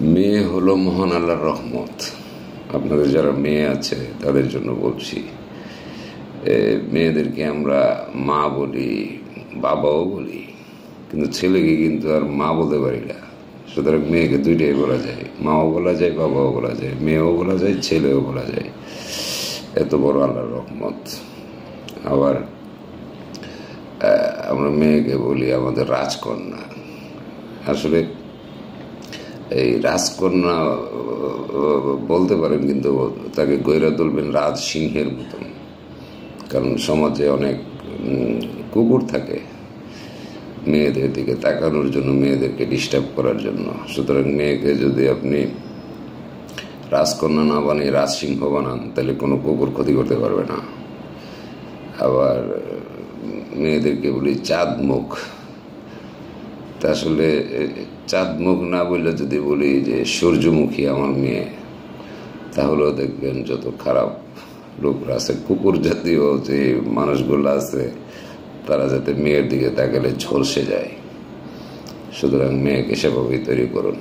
মেয়ে হলো মহান আল্লাহর রহমত। আপনাদের যারা মেয়ে আছে তাদের জন্য বলছি, মেয়েদেরকে আমরা মা বলি, বাবাও বলি, কিন্তু ছেলেকে কিন্তু আর মা বলতে পারি না। সুতরাং মেয়েকে দুইটাই বলা যায়, মাও বলা যায়, বাবাও বলা যায়, মেয়েও বলা যায়, ছেলেও বলা যায়। এত বড় আল্লাহর রহমত। আবার আমরা মেয়েকে বলি আমাদের রাজকন্যা। আসলে এই রাজকন্যা বলতে পারেন, কিন্তু তাকে গইরা তুলবেন রাজ সিংহের মতন, কারণ সমাজে অনেক কুকুর থাকে মেয়েদের দিকে তাকানোর জন্য, মেয়েদেরকে ডিস্টার্ব করার জন্য। সুতরাং মেয়েকে যদি আপনি রাজকন্যা না বানিয়ে রাজসিংহ বানান, তাহলে কোনো কুকুর ক্ষতি করতে পারবে না। আবার মেয়েদেরকে বলি চাঁদ মুখ। তা আসলে চাঁদ মুখ না বললে যদি বলি যে সূর্যমুখী আমার মেয়ে, তাহলেও দেখবেন যত খারাপ লোকরা আছে, কুকুর জাতীয় যে মানুষগুলো আছে, তারা যাতে মেয়ের দিকে তাকালে ঝলসে যায়। সুতরাং মেয়েকে সেভাবেই তৈরি করুন।